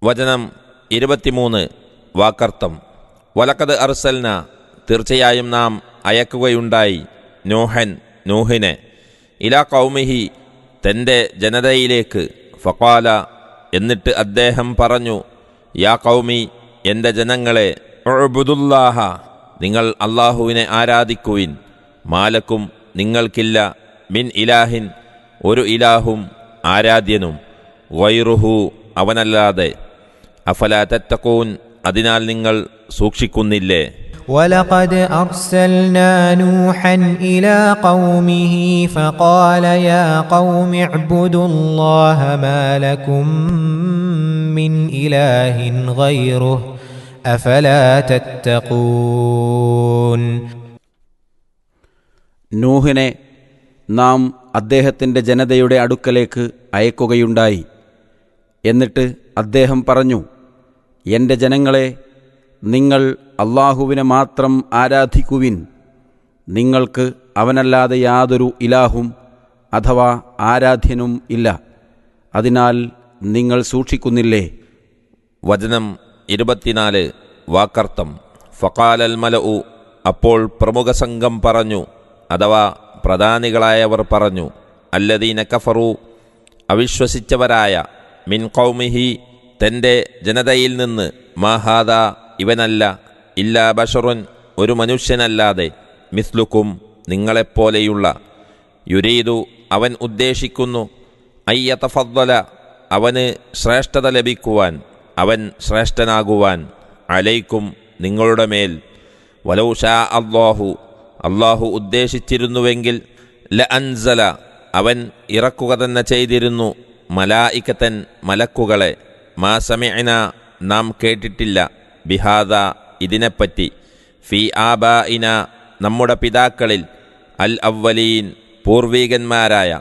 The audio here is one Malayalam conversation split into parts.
വചനം 23 വാക്കർത്ഥം. വലഖദ് അർസൽന തീർച്ചയായും നാം അയക്കുകയുണ്ടായി നൂഹിനെ ഇലാ ഖൗമിഹി തൻ്റെ ജനതയിലേക്ക്. ഫഖാല എന്നിട്ട് അദ്ദേഹം പറഞ്ഞു, യാ ഖൗമി എൻ്റെ ജനങ്ങളെ, ഉഅ്ബുദുല്ലാഹ നിങ്ങൾ അല്ലാഹുവിനെ ആരാധിക്കുവിൻ, മാലക്കും നിങ്ങൾക്കില്ല, മിൻ ഇലാഹിൻ ഒരു ഇലാഹും ആരാധ്യനും, ഗൈറുഹു അവനല്ലാതെ, അഫലാ തത്തഖൂൻ അതിനാൽ നിങ്ങൾ സൂക്ഷിക്കുന്നില്ലേ. وَلَقَدْ أَرْسَلْنَا نُوحًا إِلَى قَوْمِهِ فَقَالَ يَا قَوْمِ اعْبُدُوا اللَّهَ مَا لَكُمْ مِنْ إِلَٰهٍ غَيْرُهُ أَفَلَا تَتَّقُونَ. നൂഹിനെ നാം അദ്ദേഹത്തിൻ്റെ ജനതയുടെ അടുക്കലേക്ക് അയക്കുകയുണ്ടായി. എന്നിട്ട് അദ്ദേഹം പറഞ്ഞു, എൻ്റെ ജനങ്ങളെ, നിങ്ങൾ അല്ലാഹുവിനെ മാത്രം ആരാധിക്കുവിൻ, നിങ്ങൾക്ക് അവനല്ലാതെ യാതൊരു ഇലാഹും അഥവാ ആരാധ്യനും ഇല്ല, അതിനാൽ നിങ്ങൾ സൂക്ഷിക്കുന്നില്ലേ. വചനം 24 വാക്കർത്ഥം. ഫഖാലൽ മലഉ അപ്പോൾ പ്രമുഖ സംഘം പറഞ്ഞു, അഥവാ പ്രധാനികളായവർ പറഞ്ഞു, അല്ലദീന കഫറു അവിശ്വസിച്ചവരായ, മിൻ ഖൗമിഹി തൻ്റെ ജനതയിൽ നിന്ന്, മാ ഹാദാ ഇവനല്ല, ഇല്ലാ ബശറുൻ ഒരു മനുഷ്യനല്ലാതെ, മിസ്ലുക്കും നിങ്ങളെപ്പോലെയുള്ള, യുരീദു അവൻ ഉദ്ദേശിക്കുന്നു, അയ്യതഫദ്ദല അവന് ശ്രേഷ്ഠത ലഭിക്കുവാൻ, അവൻ ശ്രേഷ്ഠനാകുവാൻ, അലൈക്കും നിങ്ങളുടെ മേൽ, വലൗ ഷാ അല്ലാഹു ഉദ്ദേശിച്ചിരുന്നുവെങ്കിൽ, ലഅൻസല അവൻ ഇറക്കുക തന്നെ ചെയ്തിരുന്നു, മലായികത്തൻ മലക്കുകളെ, മാ സമിഅന നാം കേട്ടിട്ടില്ല, ബിഹാദ ഇതിനെപ്പറ്റി, ഫീ ആബാഇന നമ്മുടെ പിതാക്കളിൽ, അൽ അവ്വലീൻ പൂർവീകന്മാരായ.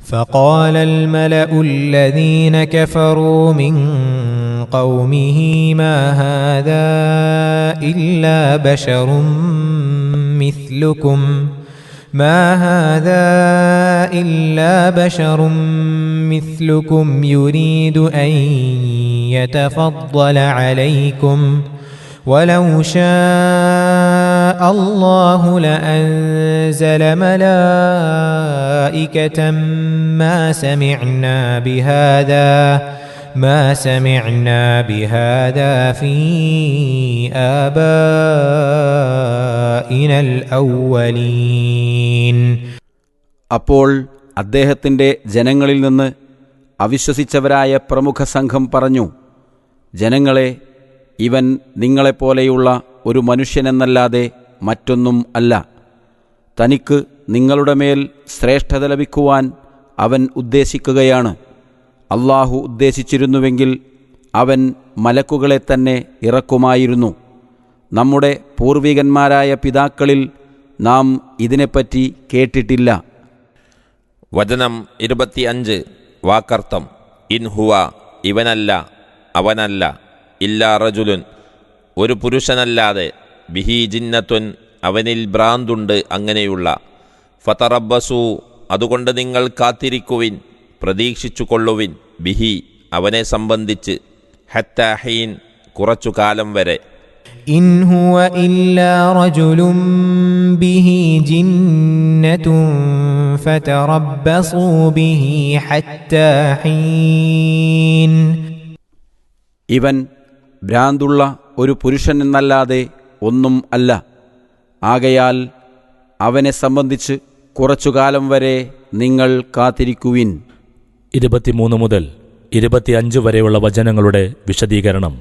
فقال الملأ الذين كفروا من قومه ما هذا إلا بشر مثلكم ما هذا إلا بشر مثلكم يريد أن يتفضل عليكم ولو شاء الله لأنزل ملائكة ما سمعنا بهذا في آبائنا الأولين. അപ്പോൾ അദ്ദേഹത്തിൻ്റെ ജനങ്ങളിൽ നിന്ന് അവിശ്വസിച്ചവരായ പ്രമുഖ സംഘം പറഞ്ഞു, ജനങ്ങളെ, ഇവൻ നിങ്ങളെപ്പോലെയുള്ള ഒരു മനുഷ്യനെന്നല്ലാതെ മറ്റൊന്നും അല്ല. തനിക്ക് നിങ്ങളുടെ മേൽ ശ്രേഷ്ഠത ലഭിക്കുവാൻ അവൻ ഉദ്ദേശിക്കുകയാണ്. അല്ലാഹു ഉദ്ദേശിച്ചിരുന്നുവെങ്കിൽ അവൻ മലക്കുകളെ തന്നെ ഇറക്കുമായിരുന്നു. നമ്മുടെ പൂർവികന്മാരായ പിതാക്കളിൽ നാം ഇതിനെപ്പറ്റി കേട്ടിട്ടില്ല. വചനം 25 വാക്കർത്ഥം. ഇൻഹുവ ഇവനല്ല, അവനല്ല, ഇല്ലാ റജുലുൻ ഒരു പുരുഷനല്ലാതെ, ബിഹി ജിന്നത്തുൻ അവനിൽ ഭ്രാന്തുണ്ട്, അങ്ങനെയുള്ള, ഫതറബ്ബസു അതുകൊണ്ട് നിങ്ങൾ കാത്തിരിക്കുവിൻ, പ്രതീക്ഷിച്ചു കൊള്ളുവിൻ, ബിഹി അവനെ സംബന്ധിച്ച്, ഹത്താ ഹീൻ കുറച്ചു കാലം വരെ. ഇൻ ഹുവ ഇല്ലാ റജുലുൻ ബിഹി ജിന്നത്തുൻ ഫതറബ്ബസു ബിഹി ഹത്താ ഹീൻ. ഇവൻ ഭ്രാന്തുള്ള ഒരു പുരുഷൻ എന്നല്ലാതെ ഒന്നും അല്ല. ആകയാൽ അവനെ സംബന്ധിച്ച് കുറച്ചുകാലം വരെ നിങ്ങൾ കാത്തിരിക്കുവിൻ. 23 മുതൽ 25 വരെയുള്ള വചനങ്ങളുടെ വിശദീകരണം.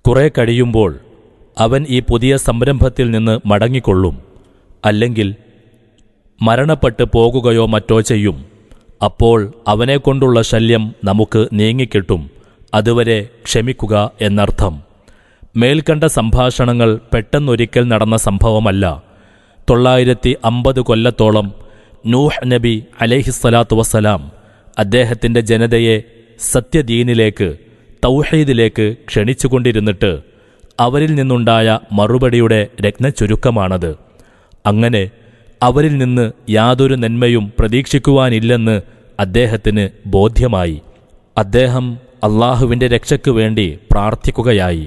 കുറെ കഴിയുമ്പോൾ അവൻ ഈ പുതിയ സംരംഭത്തിൽ നിന്ന് മടങ്ങിക്കൊള്ളും, അല്ലെങ്കിൽ മരണപ്പെട്ട് പോകുകയോ മറ്റോ ചെയ്യും. അപ്പോൾ അവനെക്കൊണ്ടുള്ള ശല്യം നമുക്ക് നീങ്ങിക്കിട്ടും. അതുവരെ ക്ഷമിക്കുക എന്നർത്ഥം. മേൽക്കണ്ട സംഭാഷണങ്ങൾ പെട്ടെന്നൊരിക്കൽ നടന്ന സംഭവമല്ല. 950 കൊല്ലത്തോളം നൂഹ് നബി അലൈഹിസ്സലാത്തു വസ്സലാം അദ്ദേഹത്തിൻ്റെ ജനതയെ സത്യദീനിലേക്ക്, തൗഹീദിലേക്ക് ക്ഷണിച്ചുകൊണ്ടിരുന്നിട്ട് അവരിൽ നിന്നുണ്ടായ മറുപടിയുടെ രത്നച്ചുരുക്കമാണത്. അങ്ങനെ അവരിൽ നിന്ന് യാതൊരു നന്മയും പ്രതീക്ഷിക്കുവാനില്ലെന്ന് അദ്ദേഹത്തിന് ബോധ്യമായി. അദ്ദേഹം അള്ളാഹുവിൻ്റെ രക്ഷയ്ക്കു വേണ്ടി പ്രാർത്ഥിക്കുകയായി.